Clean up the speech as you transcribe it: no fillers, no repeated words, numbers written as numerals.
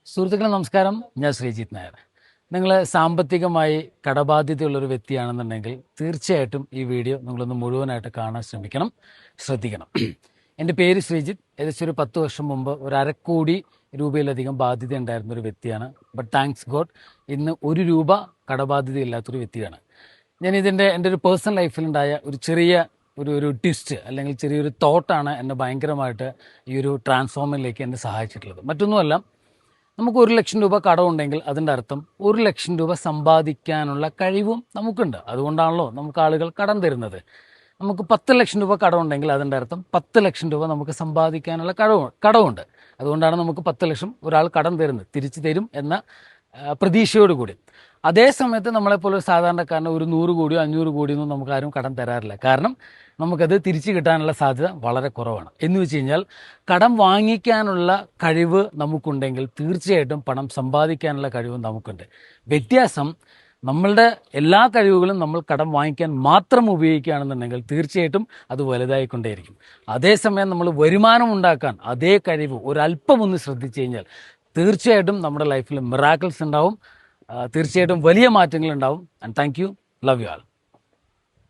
സുഹൃത്തുക്കളെ നമസ്കാരം, ഞാൻ ശ്രീജിത്ത് നായർ. നിങ്ങൾ സാമ്പത്തികമായി കടബാധ്യതയുള്ളൊരു വ്യക്തിയാണെന്നുണ്ടെങ്കിൽ തീർച്ചയായിട്ടും ഈ വീഡിയോ നിങ്ങളൊന്ന് മുഴുവനായിട്ട് കാണാൻ ശ്രദ്ധിക്കണം. എൻ്റെ പേര് ശ്രീജിത്ത്. ഏകദേശം ഒരു 10 വർഷം മുമ്പ് ഒരു 1,00,00,000 രൂപയിലധികം ബാധ്യത ഉണ്ടായിരുന്ന ഒരു വ്യക്തിയാണ്. ബട്ട് താങ്ക്സ് ഗോഡ് ഇന്ന് 1 രൂപ കടബാധ്യതയില്ലാത്തൊരു വ്യക്തിയാണ് ഞാൻ. എൻ്റെ ഒരു പേഴ്സണൽ ലൈഫിലുണ്ടായ ഒരു ചെറിയ ഒരു ട്വിസ്റ്റ് അല്ലെങ്കിൽ ചെറിയൊരു തോട്ടാണ് എന്നെ ഭയങ്കരമായിട്ട് ഈ ഒരു ട്രാൻസ്ഫോമിലേക്ക് എന്നെ സഹായിച്ചിട്ടുള്ളത്. മറ്റൊന്നുമല്ല, നമുക്ക് 1,00,000 രൂപ കടമുണ്ടെങ്കിൽ അതിൻ്റെ അർത്ഥം 1,00,000 രൂപ സമ്പാദിക്കാനുള്ള കഴിവും നമുക്കുണ്ട്. അതുകൊണ്ടാണല്ലോ നമുക്ക് ആളുകൾ കടം തരുന്നത്. നമുക്ക് 10,00,000 രൂപ കടമുണ്ടെങ്കിൽ അതിൻ്റെ അർത്ഥം 10,00,000 രൂപ നമുക്ക് സമ്പാദിക്കാനുള്ള കടമുണ്ട്. അതുകൊണ്ടാണ് നമുക്ക് 10,00,000 ഒരാൾ കടം തരുന്നത്, തിരിച്ചു തരും എന്ന പ്രതീക്ഷയോടുകൂടി. അതേ സമയത്ത് നമ്മളെപ്പോലെ ഒരു സാധാരണക്കാരന് ഒരു 100 കോടിയോ 500 കോടിയോ ഒന്നും നമുക്ക് ആരും കടം തരാറില്ല. കാരണം നമുക്കത് തിരിച്ചു കിട്ടാനുള്ള സാധ്യത വളരെ കുറവാണ്. എന്ന് വെച്ച് കഴിഞ്ഞാൽ കടം വാങ്ങിക്കാനുള്ള കഴിവ് നമുക്കുണ്ടെങ്കിൽ തീർച്ചയായിട്ടും പണം സമ്പാദിക്കാനുള്ള കഴിവും നമുക്കുണ്ട്. വ്യത്യാസം, നമ്മളുടെ എല്ലാ കഴിവുകളും നമ്മൾ കടം വാങ്ങിക്കാൻ മാത്രം ഉപയോഗിക്കുകയാണെന്നുണ്ടെങ്കിൽ തീർച്ചയായിട്ടും അത് വലുതായിക്കൊണ്ടേയിരിക്കും. അതേസമയം നമ്മൾ വരുമാനം ഉണ്ടാക്കാൻ അതേ കഴിവ് ഒരല്പം ഒന്ന് ശ്രദ്ധിച്ചു കഴിഞ്ഞാൽ തീർച്ചയായിട്ടും നമ്മുടെ ലൈഫിൽ മിറാക്കിൾസ് ഉണ്ടാവും. തീർച്ചയായിട്ടും വലിയ മാറ്റങ്ങൾ ഉണ്ടാവും. And thank you. Love you all.